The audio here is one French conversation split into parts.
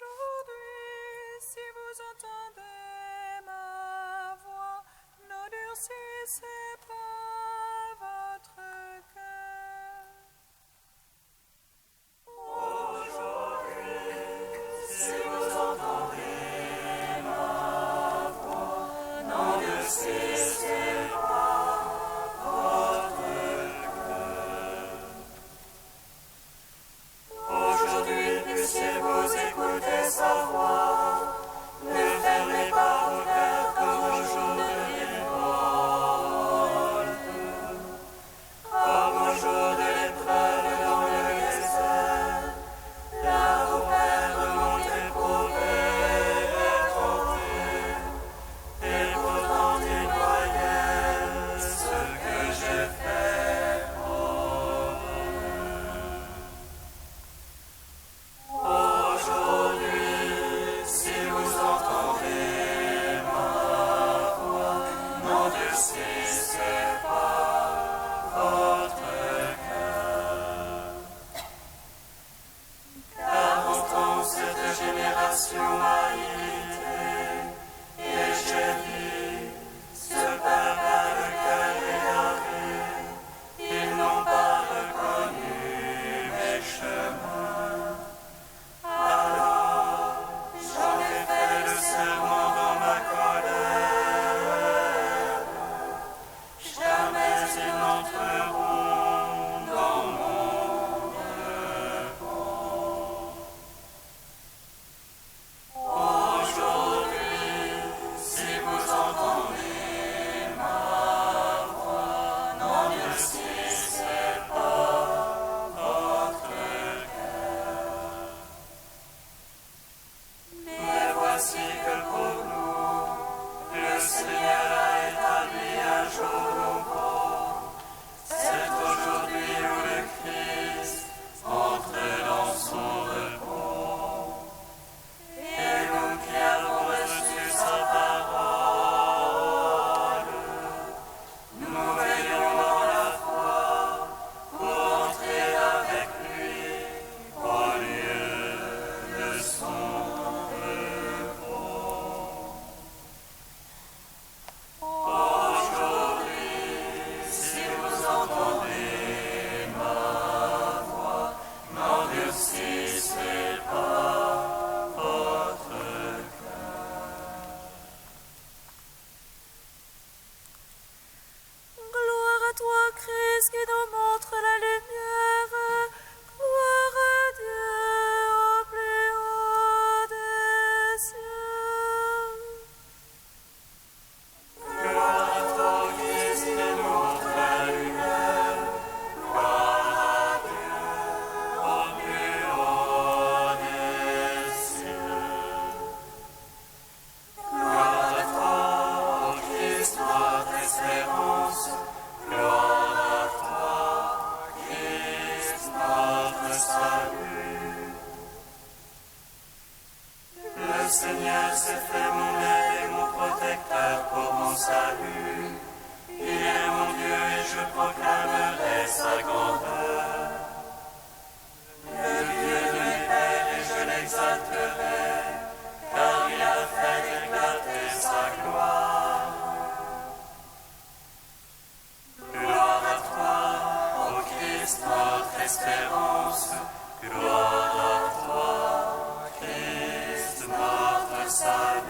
Aujourd'hui, si vous entendez ma voix, n'endurcissez pas votre cœur. Aujourd'hui, si vous entendez ma voix, n'endurcissez pas votre cœur. Aujourd'hui, puissiez-vous écouter sa voix, ne fermez pas vos cœurs comme au jour de révolte, comme au jour de l'épreuve dans le désert, là où pères m'ont éprouvé et tenté, et pourtant ils voyaient ce que j'ai fait pour eux. Aujourd'hui, si vous entendez ma voix, n'endurcissez pas votre cœur. 40 ans cette génération a imité, et j'ai dit, ce peuple a le cœur égaré, ils n'ont pas reconnu mes chemins. Alors, j'en ai fait le serment dans ma colère, jamais ils n'entreront dans mon repos. Aujourd'hui, si vous entendez ma voix, n'endurcissez pas votre cœur. Mais voici que pour nous, le Seigneur a établi un jour nouveau. C'est aujourd'hui où le Christ entre dans son repos. Et nous qui avons reçu sa parole, nous veillons dans la foi pour entrer avec lui au lieu de son repos. Aujourd'hui, si vous entendez ma voix, n'endurcissez pas votre cœur. Gloire à toi, Christ, qui nous montre la lumière. Gloire à Dieu au plus haut des cieux. Gloire à toi, Christ, qui nous montre la lumière. Gloire à Dieu au plus haut des cieux. Gloire à toi, ô Christ, notre espérance. Gloire à toi, Christ, notre salut. Le Seigneur s'est fait mon aide et mon protecteur pour mon salut. Il est mon Dieu et je proclamerai sa grandeur. Le Dieu de mes pères et je l'exalterai, car il a fait éclater sa gloire. Gloire à toi, ô Christ, notre espérance. Gloire à toi, Christ, notre salut.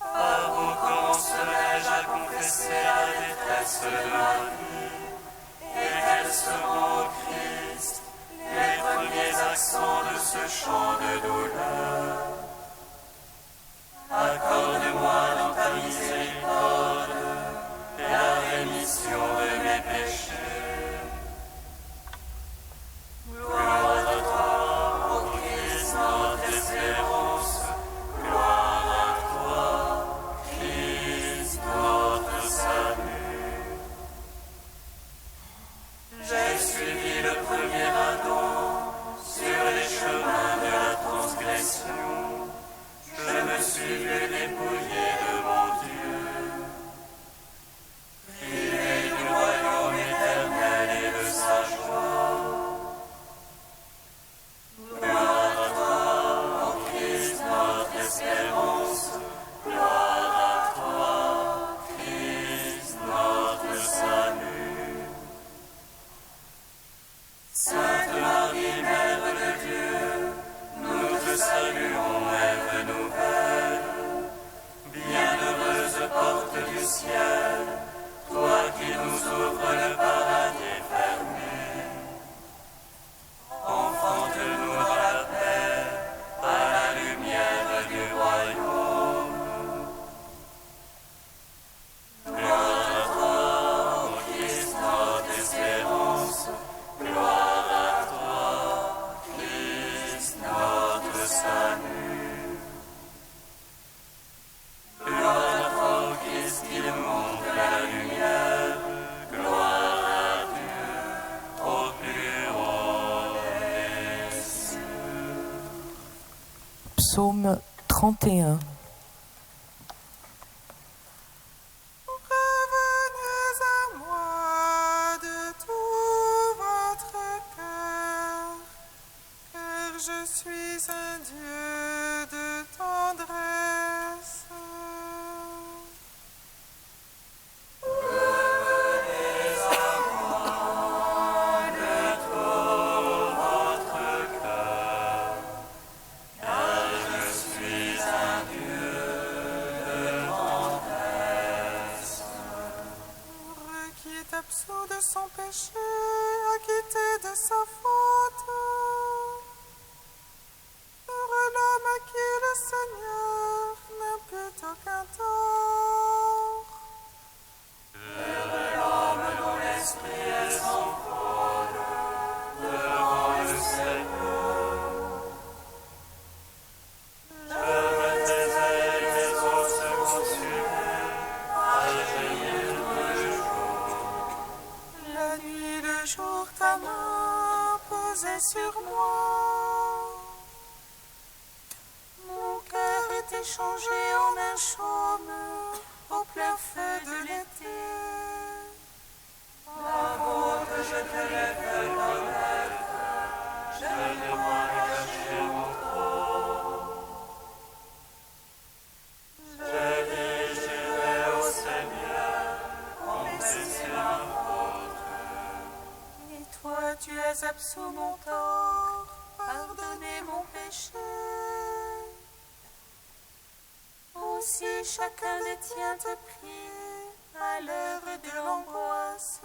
Par où commencerai-je à confesser la détresse de ma vie? Et quels seront, ô Christ, les premiers accents de ce chant de douleur? Accorde-moi dans ta miséricorde la rémission de mes péchés. Gloire à toi, ô Christ, notre espérance. Gloire à toi, Christ, notre salut. J'ai suivi le premier Adam sur les chemins de la transgression. le paradis est fermé. Enfonce-nous dans la paix, par la lumière du royaume. Gloire à toi, ô Christ, notre espérance. Gloire à toi, Christ, notre salut. Gloire à toi, ô Christ, qui montre la lumière. Gloire à Dieu, au plus haut des cieux. Psaume 31. Revenez à moi de tout votre cœur, car je suis un Dieu de tendresse. Qui est absous de son péché, acquitté de sa faute. Heureux l'homme à qui le Seigneur n'impute aucun tort. Heureux l'homme dont l'esprit est sans faute devant le Seigneur. Heureux tes ailes et tes os consumés, à jaillir tout le jour. La nuit, le jour, ta main pesait sur moi. Mon cœur est échangé en un chaume au plein feu de l'été. Avant que je te l'ai fait connaître, je n'ai pas caché mon corps. J'ai dit, j'irai au Seigneur, confesser ma faute. Et toi, tu as absous mon tort, pardonné mon péché. Aussi chacun détient te prier à l'heure de l'angoisse.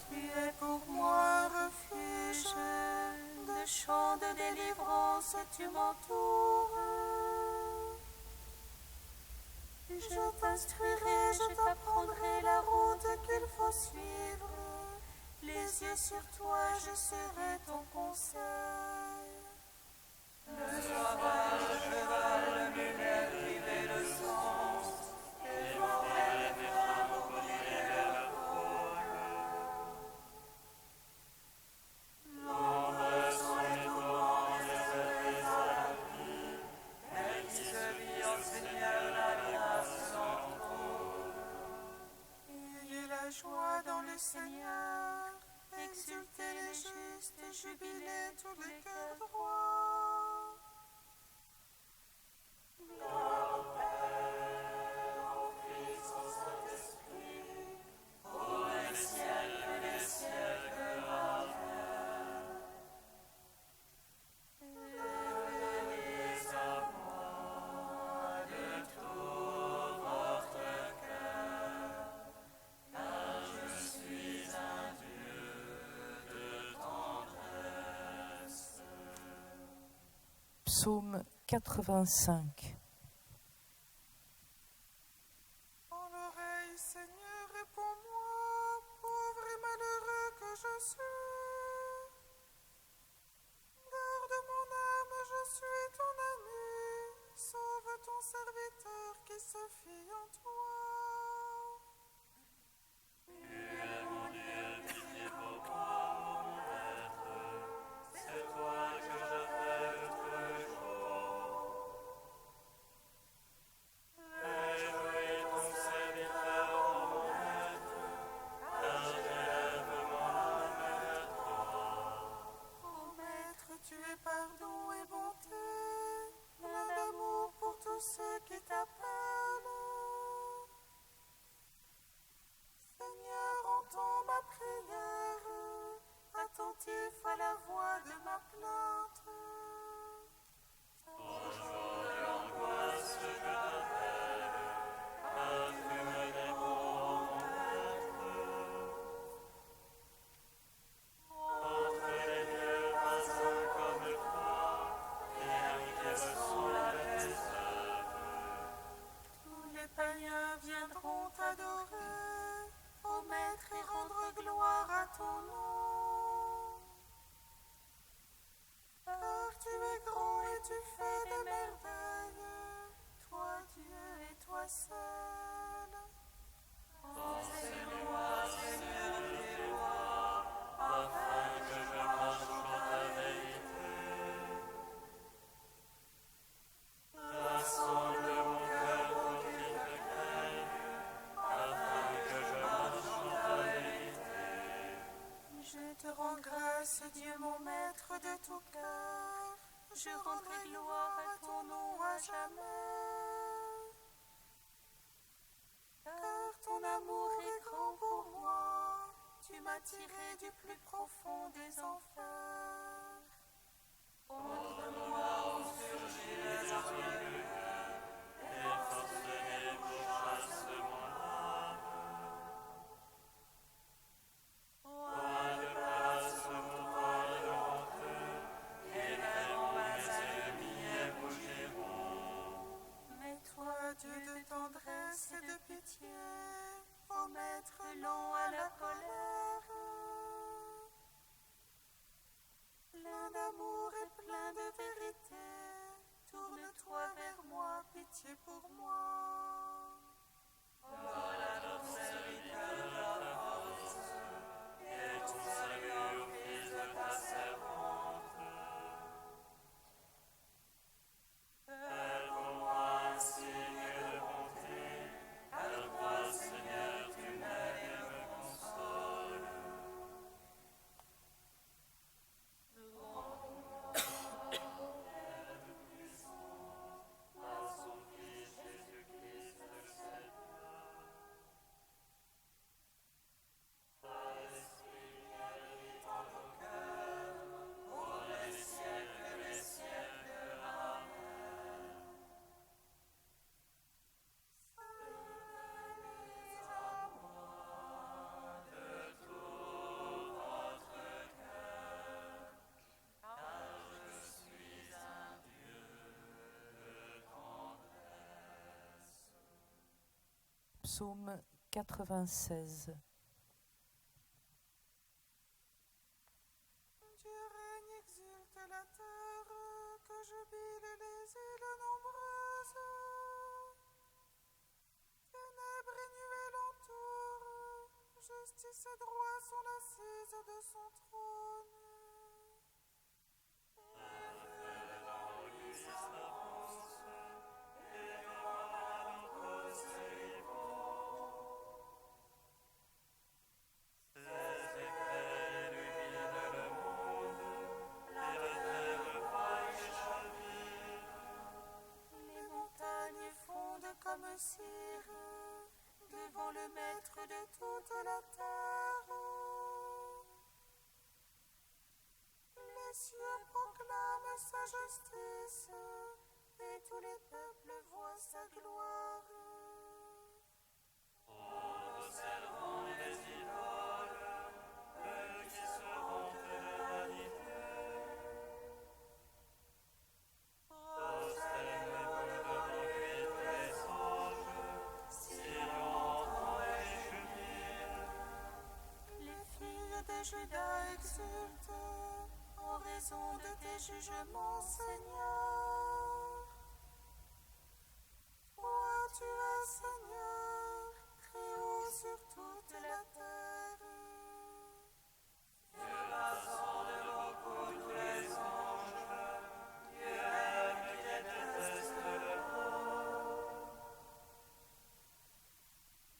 Tu es pour moi un refuge, de chants de délivrance tu m'entoures. Je t'instruirai, je t'apprendrai la route qu'il faut suivre. Les yeux sur toi, je serai ton conseil. Ayez la joie dans le Seigneur, exultez les justes et jubilez tous les cœurs droits. Psaume 85. En l'oreille, Seigneur, réponds-moi, pauvre et malheureux que je suis. Garde mon âme, je suis ton ami, sauve ton serviteur qui se fie en toi. C'est toi que j'appelle tous les jours. Réjouis ton serviteur, mon maître, car j'élève mon âme ma plainte. Au jour de l'angoisse, je t'appelle, car tu me dévores, mon maître. Entre les dieux, pas un comme toi, et un qui ressemble à tes œuvres. Tous les païens viendront t'adorer, ô Maître, et rendre gloire à ton nom. Car tu es grand et tu fais des merveilles, toi Dieu et toi seul. Enseigne-moi, Seigneur, tes lois, afin que je marche dans ta vérité. Rassemble mon cœur pour qu'il te craigne, afin que je marche dans ta vérité. Je te rends grâce, Dieu mon Maître, de tout cœur. Je rendrai gloire à ton nom à jamais. Car ton amour est grand pour moi. Tu m'as tiré du plus profond des enfers. Contre moi ont surgi les orgueilleux, les forcenés pourchassent mon âme. Roi de grâce, mon roi de honteux, et même mes ennemis rougiront. Mais toi, Dieu de tendresse et de pitié, ô Maître lent à la colère, plein d'amour et plein de vérité, tourne-toi vers moi, pitié pour moi. Donne à ton serviteur ta force, et ton salut au fils de ta servante. Fais pour moi un signe de bonté, car toi, Seigneur, tu m'aides et me consoles. À son Fils Jésus-Christ le Seigneur. À l'Esprit qui habite en nos cœurs, pour les siècles des siècles. Amen. Venez à moi de tout votre cœur, car je suis un Dieu de tendresse. Psaume 96. Dieu règne, exulte la terre, que jubilent les îles nombreuses. Ténèbres et nuées l'entourent, justice et droit sont l'assise de son trône. Les montagnes fondent comme cire devant le Maître de toute la terre. Les cieux proclament sa justice et tous les peuples voient sa gloire. Observant les idoles, eux qui se vantent de vanité. Prosternez-vous devant lui tous les anges, Sion entend et jubile. Les filles de Juda exultent en raison de tes jugements, Seigneur. Toi, tu es Seigneur, très haut sur toute la terre. Dieu rassemble beaucoup tous les anges, Dieu aime qui déteste le mal.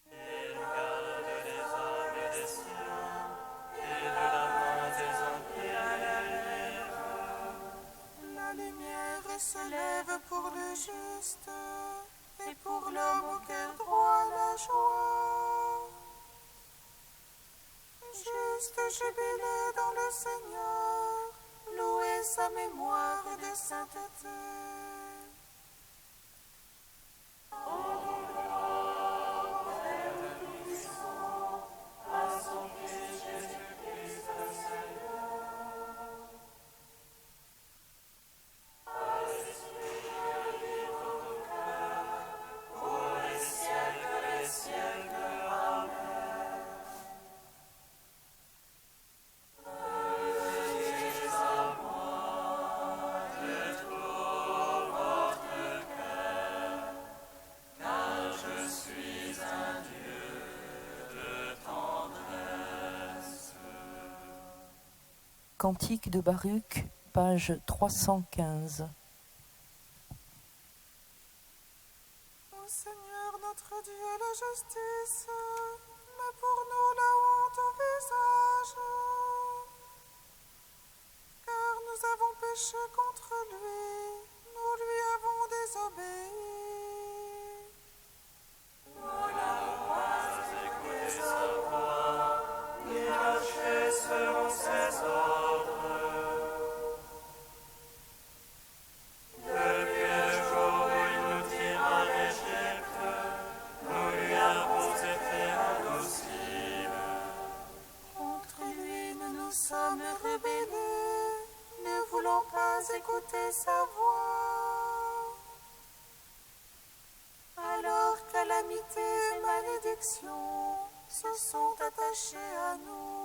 Il garde les âmes des siens, et de la main des impies l'élève. La lumière se lève pour le juste, et pour l'homme au cœur droit la joie. Juste jubilé dans le Seigneur, loué et sa mémoire de sainteté. Cantique de Baruch, page 315. Ô Seigneur notre Dieu, la justice, mais pour nous la honte au visage, car nous avons péché contre lui, nous lui avons désobéi. Nous n'avons pas écouté sa voix, ni marché selon ses ordres. Depuis le jour où il nous tira d'Égypte, nous lui avons été indocibles. Contre lui nous nous sommes rebellés, ne voulant pas écouter sa voix. Alors calamité et malédiction se sont attachés à nous.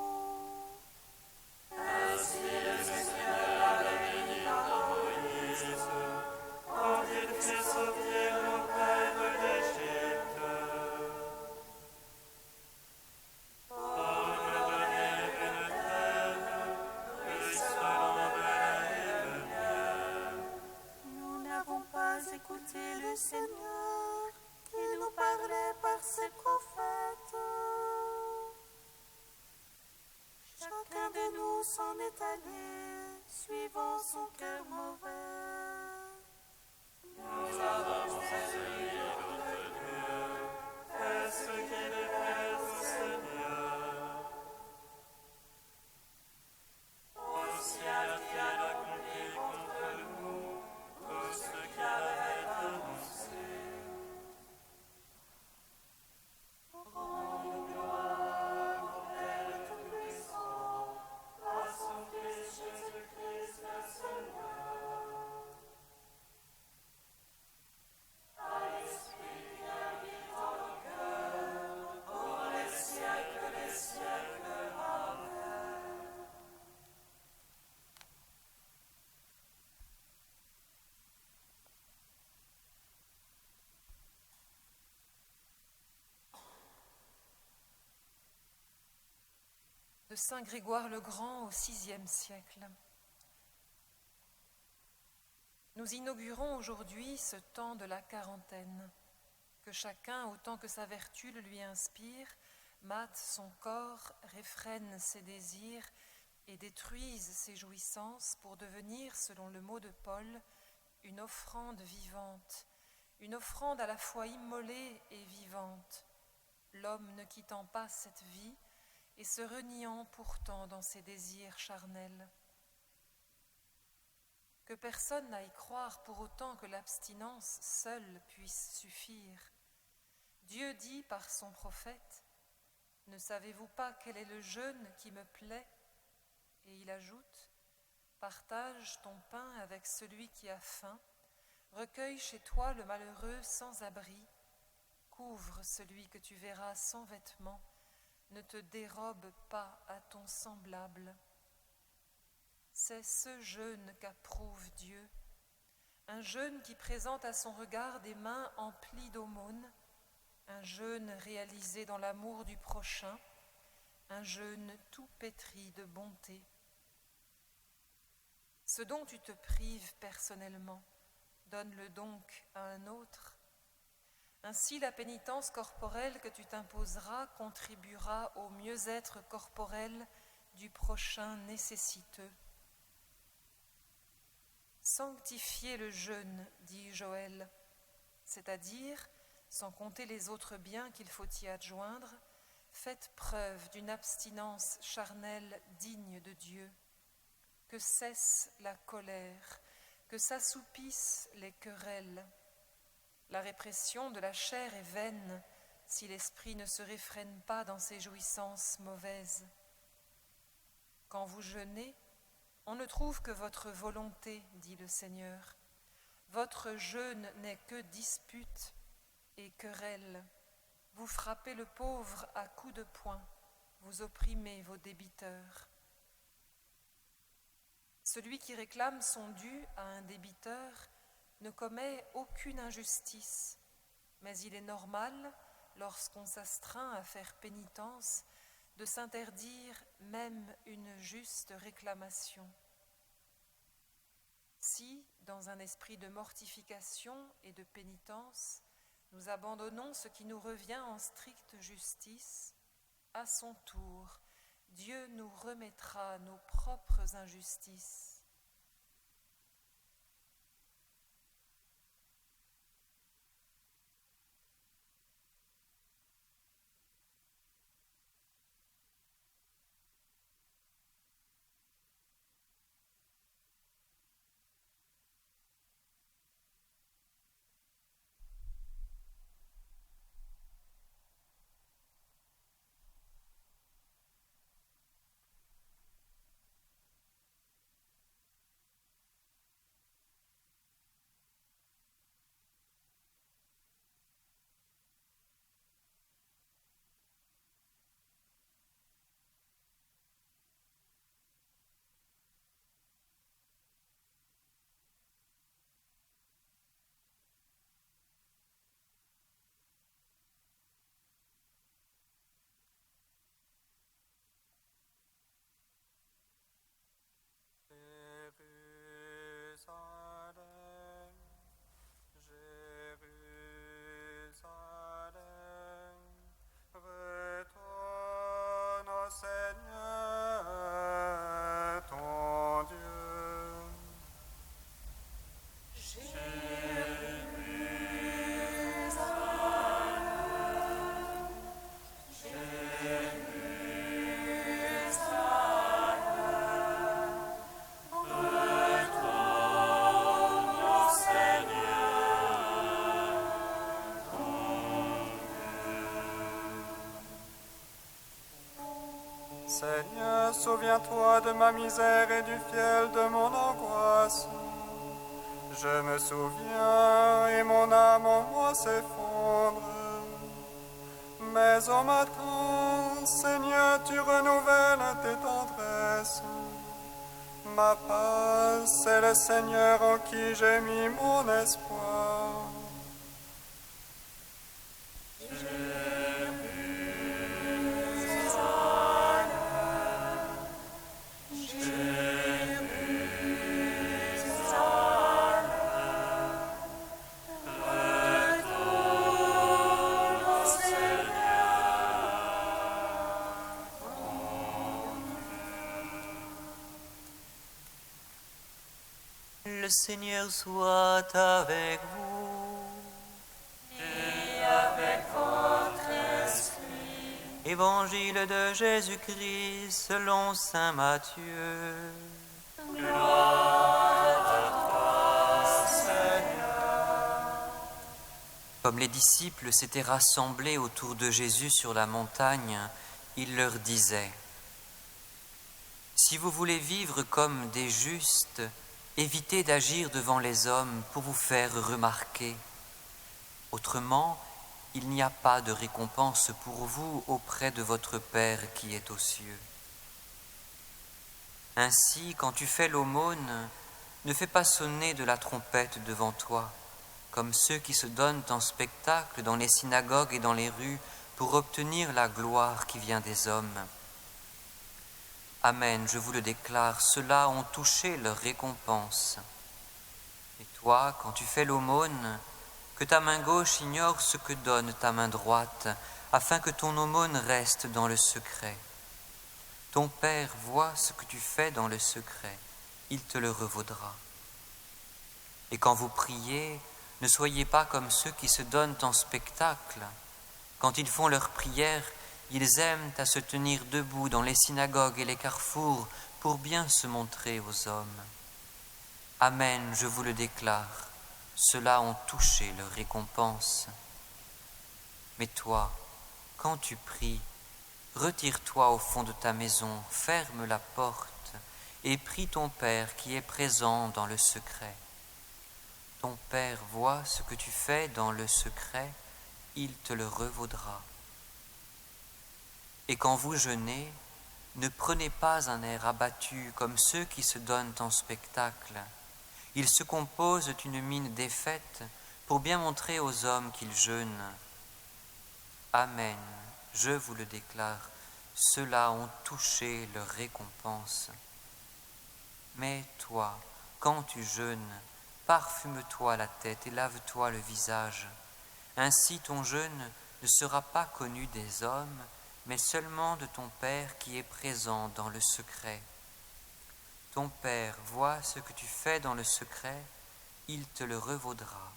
Ainsi le Seigneur avait béni par Moïse, quand il fit sortir nos pères d'Égypte, pour nous donner une terre, riche selon blé et le miel. Nous n'avons pas écouté le Seigneur qui nous parlait par ses prophètes. Chacun de nous s'en est allé, suivant son cœur mauvais. Nous avons servi d'autres dieux, fait ce qui déplaise au Seigneur. Aussi a-t-il accompli contre nous tout ce qu'il avait annoncé. Rendons gloire au Père Tout-Puissant, à son Fils Jésus-Christ le Seigneur. À l'Esprit qui habite en nos cœurs, pour les siècles des siècles. Amen. De Saint Grégoire le Grand au VIe siècle. Nous inaugurons aujourd'hui ce temps de la quarantaine, que chacun, autant que sa vertu le lui inspire, mate son corps, réfrène ses désirs et détruise ses jouissances pour devenir, selon le mot de Paul, une offrande vivante, une offrande à la fois immolée et vivante, l'homme ne quittant pas cette vie et se reniant pourtant dans ses désirs charnels. Que personne n'aille croire pour autant que l'abstinence seule puisse suffire. Dieu dit par son prophète, « Ne savez-vous pas quel est le jeûne qui me plaît ?» Et il ajoute, « Partage ton pain avec celui qui a faim, recueille chez toi le malheureux sans abri, couvre celui que tu verras sans vêtements, ne te dérobe pas à ton semblable. » C'est ce jeûne qu'approuve Dieu, un jeûne qui présente à son regard des mains emplies d'aumônes, un jeûne réalisé dans l'amour du prochain, un jeûne tout pétri de bonté. Ce dont tu te prives personnellement, donne-le donc à un autre. Ainsi, la pénitence corporelle que tu t'imposeras contribuera au mieux-être corporel du prochain nécessiteux. Sanctifiez le jeûne, dit Joël, c'est-à-dire, sans compter les autres biens qu'il faut y adjoindre, faites preuve d'une abstinence charnelle digne de Dieu. que cesse la colère, que s'assoupissent les querelles. La répression de la chair est vaine si l'esprit ne se réfrène pas dans ses jouissances mauvaises. Quand vous jeûnez, on ne trouve que votre volonté, dit le Seigneur. Votre jeûne n'est que dispute et querelle. Vous frappez le pauvre à coups de poing, vous opprimez vos débiteurs. Celui qui réclame son dû à un débiteur ne commet aucune injustice, mais il est normal, lorsqu'on s'astreint à faire pénitence, de s'interdire même une juste réclamation. Si, dans un esprit de mortification et de pénitence, nous abandonnons ce qui nous revient en stricte justice, à son tour, Dieu nous remettra nos propres injustices. Seigneur, souviens-toi de ma misère et du fiel de mon angoisse. Je me souviens et mon âme en moi s'effondre. Mais au matin, Seigneur, tu renouvelles tes tendresses. Ma pace, c'est le Seigneur en qui j'ai mis mon espoir. Le Seigneur soit avec vous. Et avec votre esprit. Évangile de Jésus-Christ selon saint Matthieu. Gloire à toi, Seigneur. Comme les disciples s'étaient rassemblés autour de Jésus sur la montagne, il leur disait : si vous voulez vivre comme des justes, évitez d'agir devant les hommes pour vous faire remarquer. Autrement, il n'y a pas de récompense pour vous auprès de votre Père qui est aux cieux. Ainsi, quand tu fais l'aumône, ne fais pas sonner de la trompette devant toi, comme ceux qui se donnent en spectacle dans les synagogues et dans les rues pour obtenir la gloire qui vient des hommes. Amen, je vous le déclare, ceux-là ont touché leur récompense. Et toi, quand tu fais l'aumône, que ta main gauche ignore ce que donne ta main droite, afin que ton aumône reste dans le secret. Ton Père voit ce que tu fais dans le secret, il te le revaudra. Et quand vous priez, ne soyez pas comme ceux qui se donnent en spectacle. Quand ils font leur prière, ils aiment à se tenir debout dans les synagogues et les carrefours pour bien se montrer aux hommes. Amen, je vous le déclare, ceux-là ont touché leur récompense. Mais toi, quand tu pries, retire-toi au fond de ta maison, ferme la porte et prie ton Père qui est présent dans le secret. Ton Père voit ce que tu fais dans le secret, il te le revaudra. Et quand vous jeûnez, ne prenez pas un air abattu comme ceux qui se donnent en spectacle. Ils se composent une mine défaite pour bien montrer aux hommes qu'ils jeûnent. Amen, je vous le déclare, ceux-là ont touché leur récompense. Mais toi, quand tu jeûnes, parfume-toi la tête et lave-toi le visage. Ainsi ton jeûne ne sera pas connu des hommes, mais seulement de ton Père qui est présent dans le secret. Ton Père voit ce que tu fais dans le secret, il te le revaudra.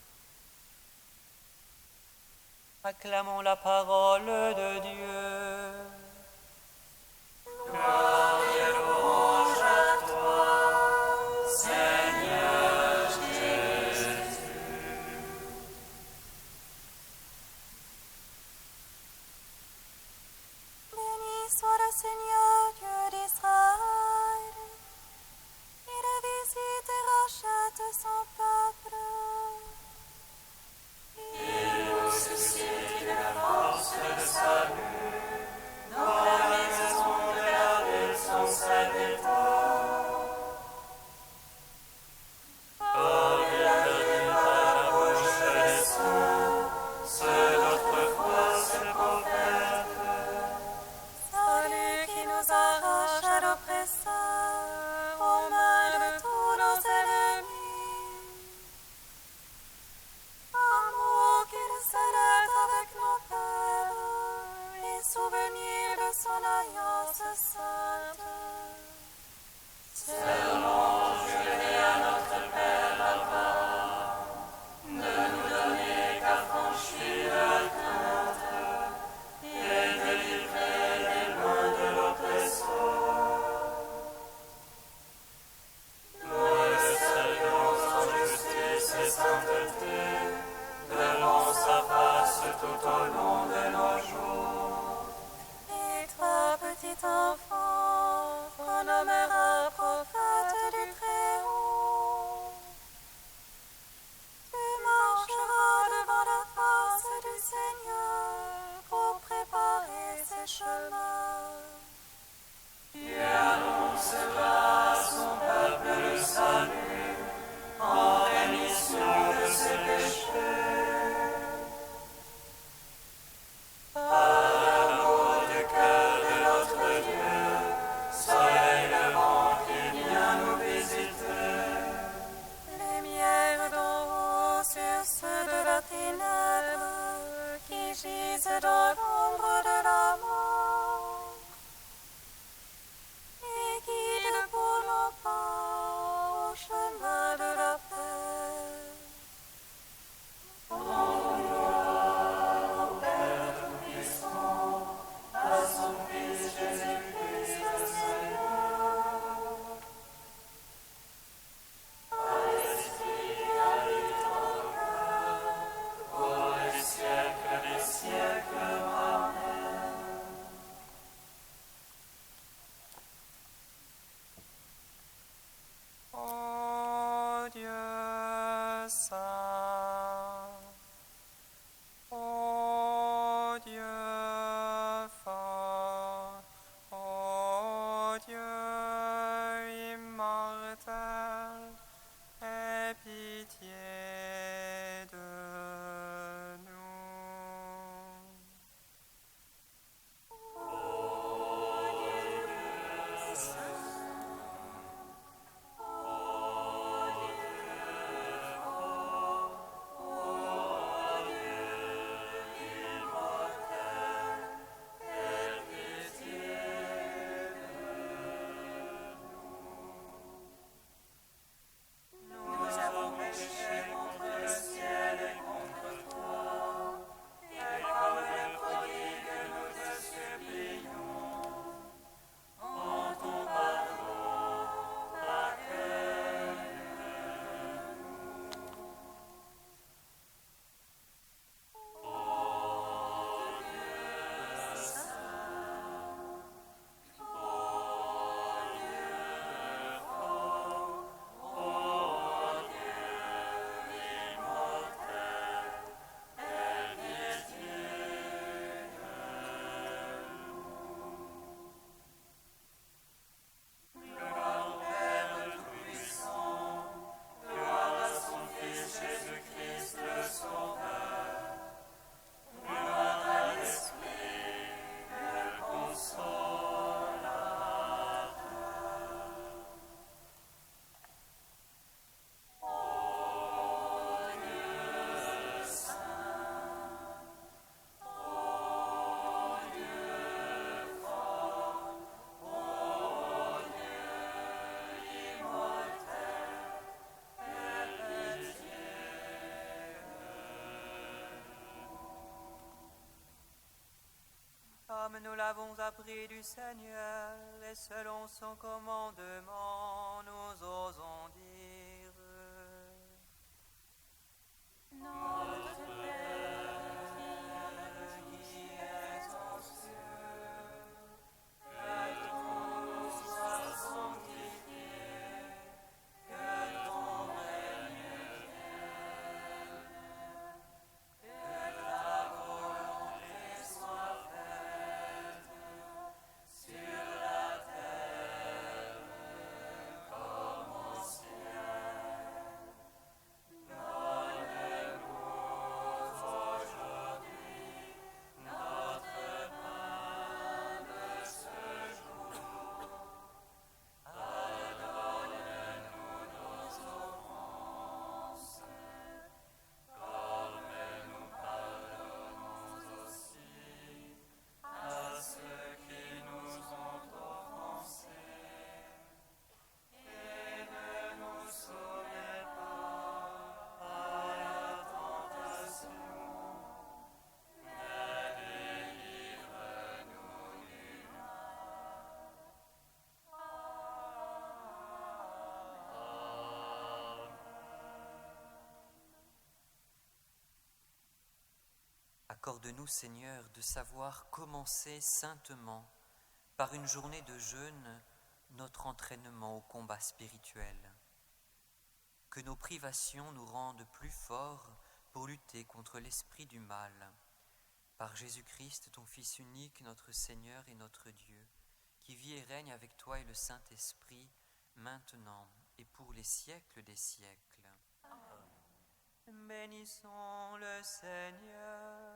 Acclamons la parole de Dieu. Gloire et louange à toi, Seigneur Jésus. Béni soit le Seigneur Dieu d'Israël. Il visite et rachète son peuple. Il nous suscite une force de salut dans la maison de David son serviteur. Parle par la bouche des saints, ceux d'autrefois se prophètent. Salut qui nous arrache à l'oppresseur, aux mains de tous nos ennemis. Amour qu'il célèbre avec nos pères, et souvenir de son alliance sainte. Seulement jurez à notre Père Abraham de nous donner qu'affranchir la crainte et délivrer des mains de l'oppresseur. Nous le saluons en justice et sainteté, devant sa face tout au long de nos jours. Et toi, petit enfant, qu'on nommera prophète du Comme nous l'avons appris du Seigneur, et selon son commandement, nous osons dire: Notre Père qui es aux cieux, que ton nom soit sanctifié, que ton règne vienne, que ta volonté soit faite sur la terre comme au ciel. Donne-nous aujourd'hui notre pain de ce jour. Pardonne-nous nos offenses, comme nous pardonnons aussi à ceux qui nous ont offensés. Et ne nous soumets pas à la tentation, mais délivre-nous du mal. Accorde-nous, Seigneur, de savoir commencer saintement, par une journée de jeûne, notre entraînement au combat spirituel. Que nos privations nous rendent plus forts pour lutter contre l'esprit du mal. Par Jésus-Christ, ton Fils unique, notre Seigneur et notre Dieu, qui vit et règne avec toi et le Saint-Esprit, maintenant et pour les siècles des siècles. Bénissons le Seigneur.